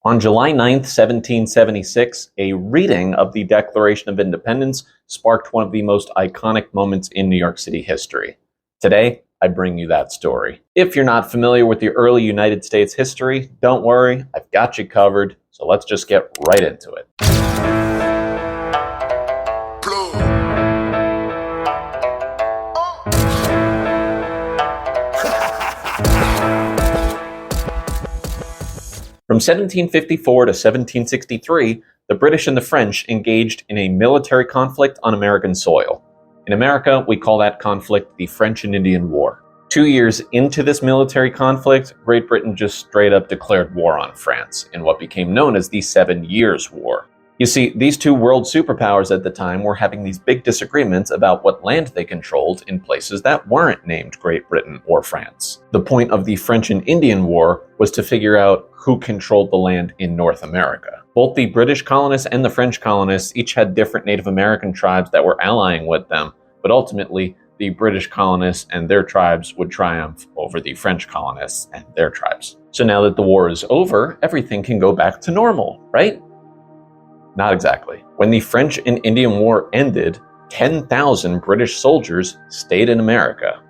On July 9th, 1776, a reading of the Declaration of Independence sparked one of the most iconic moments in New York City history. Today, I bring you that story. If you're not familiar with the early United States history, don't worry, I've got you covered, so let's just get right into it. From 1754 to 1763, the British and the French engaged in a military conflict on American soil. In America, we call that conflict the French and Indian War. 2 years into this military conflict, Great Britain just straight up declared war on France in what became known as the 7 Years' War. You see, these two world superpowers at the time were having these big disagreements about what land they controlled in places that weren't named Great Britain or France. The point of the French and Indian War was to figure out who controlled the land in North America. Both the British colonists and the French colonists each had different Native American tribes that were allying with them, but ultimately, the British colonists and their tribes would triumph over the French colonists and their tribes. So now that the war is over, everything can go back to normal, right? Not exactly. When the French and Indian War ended, 10,000 British soldiers stayed in America.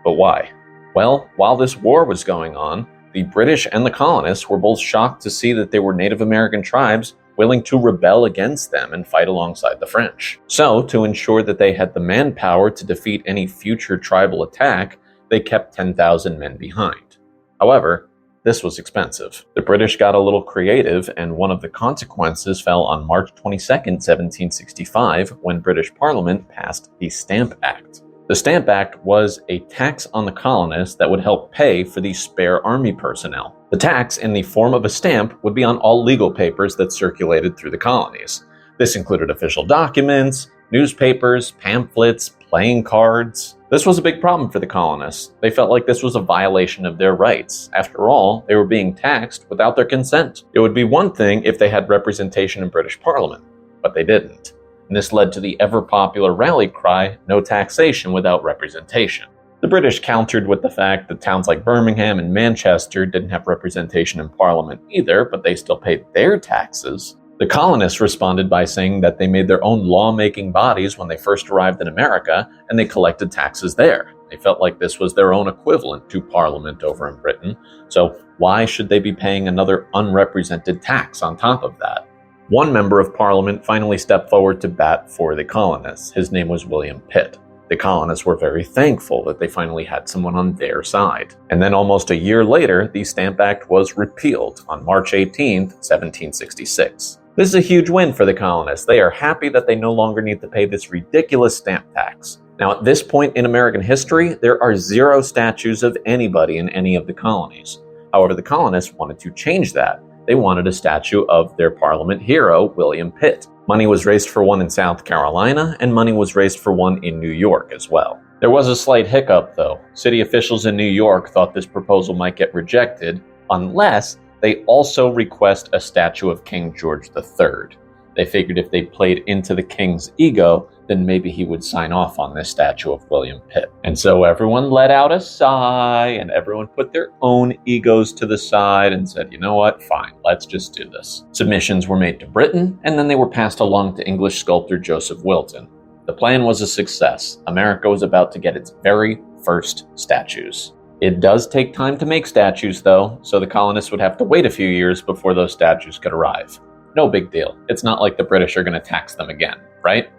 But why? Well, while this war was going on, the British and the colonists were both shocked to see that there were Native American tribes willing to rebel against them and fight alongside the French. So, to ensure that they had the manpower to defeat any future tribal attack, they kept 10,000 men behind. However, this was expensive. The British got a little creative, and one of the consequences fell on March 22nd, 1765, when British Parliament passed the Stamp Act. The Stamp Act was a tax on the colonists that would help pay for the spare army personnel. The tax, in the form of a stamp, would be on all legal papers that circulated through the colonies. This included official documents, newspapers, pamphlets, playing cards. This was a big problem for the colonists. They felt like this was a violation of their rights. After all, they were being taxed without their consent. It would be one thing if they had representation in British Parliament, but they didn't. And this led to the ever-popular rally cry, "No taxation without representation." The British countered with the fact that towns like Birmingham and Manchester didn't have representation in Parliament either, but they still paid their taxes. The colonists responded by saying that they made their own law-making bodies when they first arrived in America, and they collected taxes there. They felt like this was their own equivalent to Parliament over in Britain, so why should they be paying another unrepresented tax on top of that? One member of Parliament finally stepped forward to bat for the colonists. His name was William Pitt. The colonists were very thankful that they finally had someone on their side. And then almost a year later, the Stamp Act was repealed on March 18th, 1766. This is a huge win for the colonists. They are happy that they no longer need to pay this ridiculous stamp tax. Now, at this point in American history, there are 0 statues of anybody in any of the colonies. However, the colonists wanted to change that. They wanted a statue of their Parliament hero, William Pitt. Money was raised for one in South Carolina, and money was raised for one in New York as well. There was a slight hiccup, though. City officials in New York thought this proposal might get rejected unless they also request a statue of King George III. They figured if they played into the king's ego, then maybe he would sign off on this statue of William Pitt. And so everyone let out a sigh, and everyone put their own egos to the side and said, you know what, fine, let's just do this. Submissions were made to Britain, and then they were passed along to English sculptor Joseph Wilton. The plan was a success. America was about to get its very first statues. It does take time to make statues, though, so the colonists would have to wait a few years before those statues could arrive. No big deal. It's not like the British are going to tax them again, right?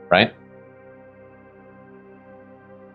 Right?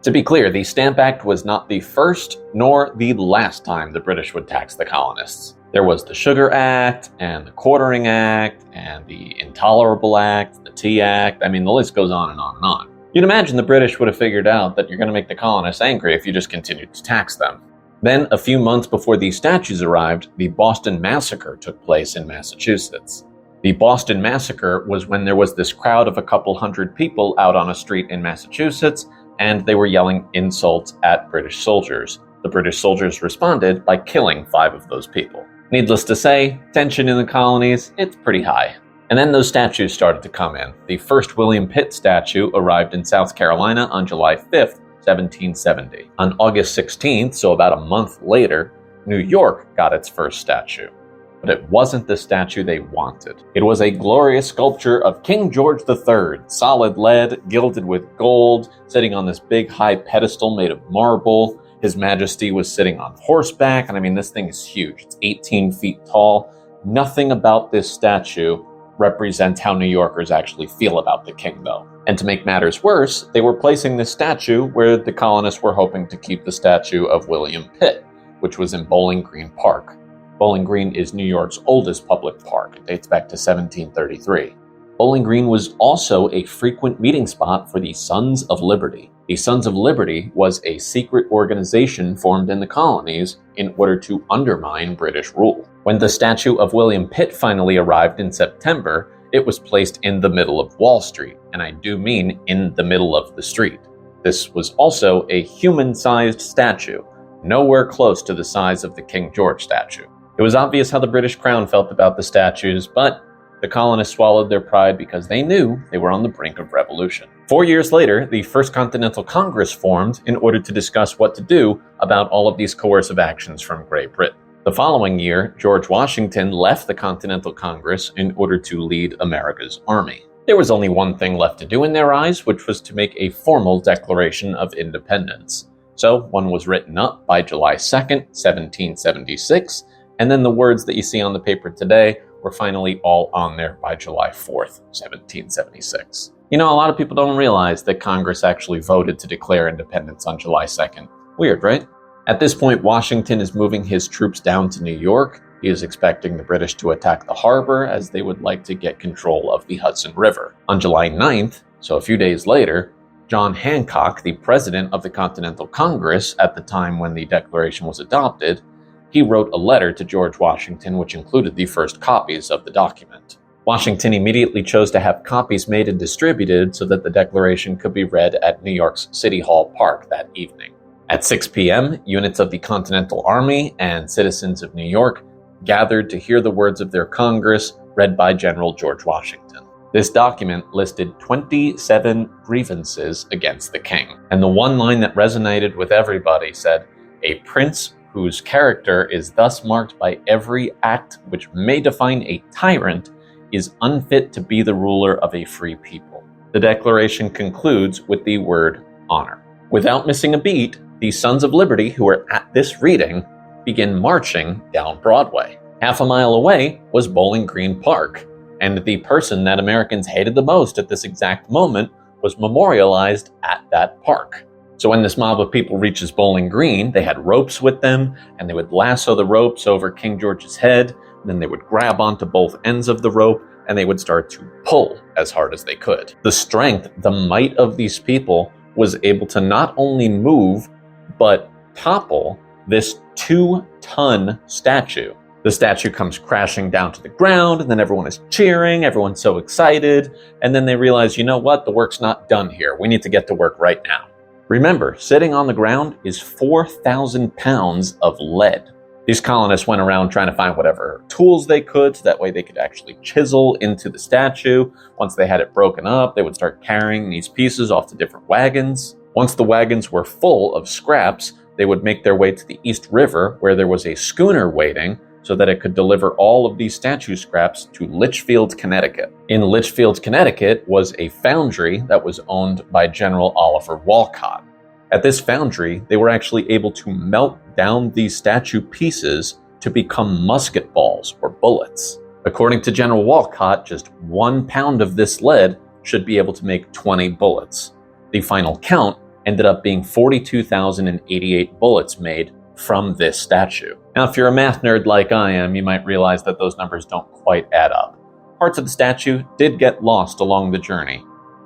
To be clear, the Stamp Act was not the first nor the last time the British would tax the colonists. There was the Sugar Act, and the Quartering Act, and the Intolerable Act, the Tea Act. I mean, the list goes on and on and on. You'd imagine the British would have figured out that you're going to make the colonists angry if you just continued to tax them. Then, a few months before these statues arrived, the Boston Massacre took place in Massachusetts. The Boston Massacre was when there was this crowd of a couple hundred people out on a street in Massachusetts, and they were yelling insults at British soldiers. The British soldiers responded by killing 5 of those people. Needless to say, tension in the colonies, it's pretty high. And then those statues started to come in. The first William Pitt statue arrived in South Carolina on July 5th, 1770. On August 16th, so about a month later, New York got its first statue. but it wasn't the statue they wanted. It was a glorious sculpture of King George III, solid lead, gilded with gold, sitting on this big high pedestal made of marble. His Majesty was sitting on horseback, and I mean, this thing is huge. It's 18 feet tall. Nothing about this statue represents how New Yorkers actually feel about the king, though. And to make matters worse, they were placing this statue where the colonists were hoping to keep the statue of William Pitt, which was in Bowling Green Park. Bowling Green is New York's oldest public park. It dates back to 1733. Bowling Green was also a frequent meeting spot for the Sons of Liberty. The Sons of Liberty was a secret organization formed in the colonies in order to undermine British rule. When the statue of William Pitt finally arrived in September, it was placed in the middle of Wall Street, and I do mean in the middle of the street. This was also a human-sized statue, nowhere close to the size of the King George statue. It was obvious how the British Crown felt about the statues, but the colonists swallowed their pride because they knew they were on the brink of revolution. 4 years later, the First Continental Congress formed in order to discuss what to do about all of these coercive actions from Great Britain. The following year, George Washington left the Continental Congress in order to lead America's army. There was only one thing left to do in their eyes, which was to make a formal Declaration of Independence. So one was written up by July 2nd, 1776, and then the words that you see on the paper today were finally all on there by July 4th, 1776. You know, a lot of people don't realize that Congress actually voted to declare independence on July 2nd. Weird, right? At this point, Washington is moving his troops down to New York. He is expecting the British to attack the harbor as they would like to get control of the Hudson River. On July 9th, so a few days later, John Hancock, the president of the Continental Congress at the time when the Declaration was adopted, he wrote a letter to George Washington which included the first copies of the document. Washington immediately chose to have copies made and distributed so that the Declaration could be read at New York's City Hall Park that evening. At 6 p.m., units of the Continental Army and citizens of New York gathered to hear the words of their Congress read by General George Washington. This document listed 27 grievances against the king, and the one line that resonated with everybody said, "A prince whose character is thus marked by every act which may define a tyrant is unfit to be the ruler of a free people." The Declaration concludes with the word honor. Without missing a beat, the Sons of Liberty who were at this reading begin marching down Broadway. Half a mile away was Bowling Green Park, and the person that Americans hated the most at this exact moment was memorialized at that park. So when this mob of people reaches Bowling Green, they had ropes with them, and they would lasso the ropes over King George's head, and then they would grab onto both ends of the rope, and they would start to pull as hard as they could. The strength, the might of these people was able to not only move, but topple this 2-ton statue. The statue comes crashing down to the ground, and then everyone is cheering, everyone's so excited, and then they realize, you know what, the work's not done here. We need to get to work right now. Remember, sitting on the ground is 4,000 pounds of lead. These colonists went around trying to find whatever tools they could, so that way they could actually chisel into the statue. Once they had it broken up, they would start carrying these pieces off to different wagons. Once the wagons were full of scraps, they would make their way to the East River, where there was a schooner waiting, so that it could deliver all of these statue scraps to Litchfield, Connecticut. In Litchfield, Connecticut was a foundry that was owned by General Oliver Wolcott. At this foundry, they were actually able to melt down these statue pieces to become musket balls or bullets. According to General Wolcott, just 1 pound of this lead should be able to make 20 bullets. The final count ended up being 42,088 bullets made from this statue. Now, if you're a math nerd like I am, you might realize that those numbers don't quite add up. Parts of the statue did get lost along the journey.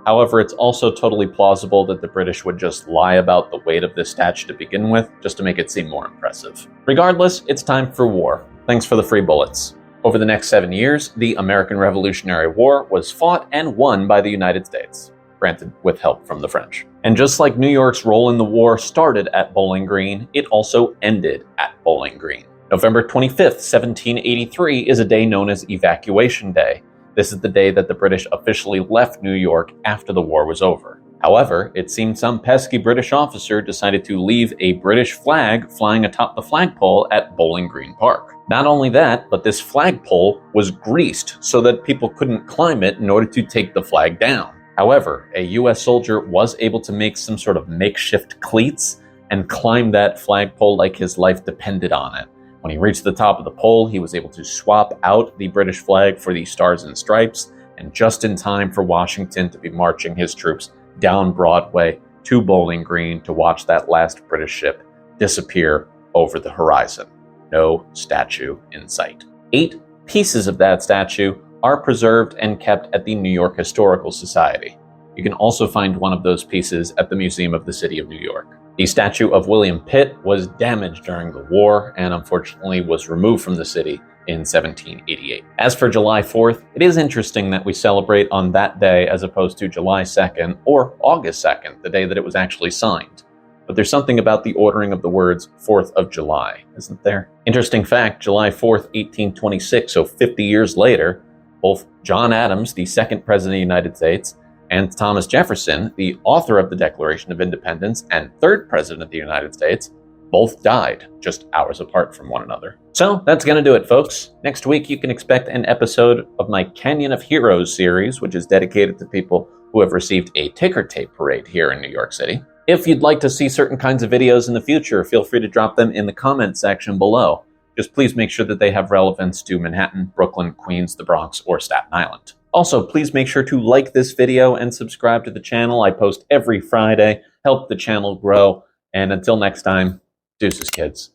However, it's also totally plausible that the British would just lie about the weight of this statue to begin with, just to make it seem more impressive. Regardless, it's time for war. Thanks for the free bullets. Over the next 7 years, the American Revolutionary War was fought and won by the United States, granted with help from the French. And just like New York's role in the war started at Bowling Green, it also ended at Bowling Green. November 25th, 1783 is a day known as Evacuation Day. This is the day that the British officially left New York after the war was over. However, it seems some pesky British officer decided to leave a British flag flying atop the flagpole at Bowling Green Park. Not only that, but this flagpole was greased so that people couldn't climb it in order to take the flag down. However, a US soldier was able to make some sort of makeshift cleats and climb that flagpole like his life depended on it. When he reached the top of the pole, he was able to swap out the British flag for the Stars and Stripes, and just in time for Washington to be marching his troops down Broadway to Bowling Green to watch that last British ship disappear over the horizon. No statue in sight. 8 pieces of that statue are preserved and kept at the New York Historical Society. You can also find one of those pieces at the Museum of the City of New York. The statue of William Pitt was damaged during the war and unfortunately was removed from the city in 1788. As for July 4th, it is interesting that we celebrate on that day as opposed to July 2nd or August 2nd, the day that it was actually signed. But there's something about the ordering of the words 4th of July, isn't there? Interesting fact, July 4th, 1826, so 50 years later, both John Adams, the second president of the United States, and Thomas Jefferson, the author of the Declaration of Independence and third president of the United States, both died just hours apart from one another. So that's going to do it, folks. Next week, you can expect an episode of my Canyon of Heroes series, which is dedicated to people who have received a ticker tape parade here in New York City. If you'd like to see certain kinds of videos in the future, feel free to drop them in the comment section below. Just please make sure that they have relevance to Manhattan, Brooklyn, Queens, the Bronx, or Staten Island. Also, please make sure to like this video and subscribe to the channel. I post every Friday, help the channel grow, and until next time, deuces, kids.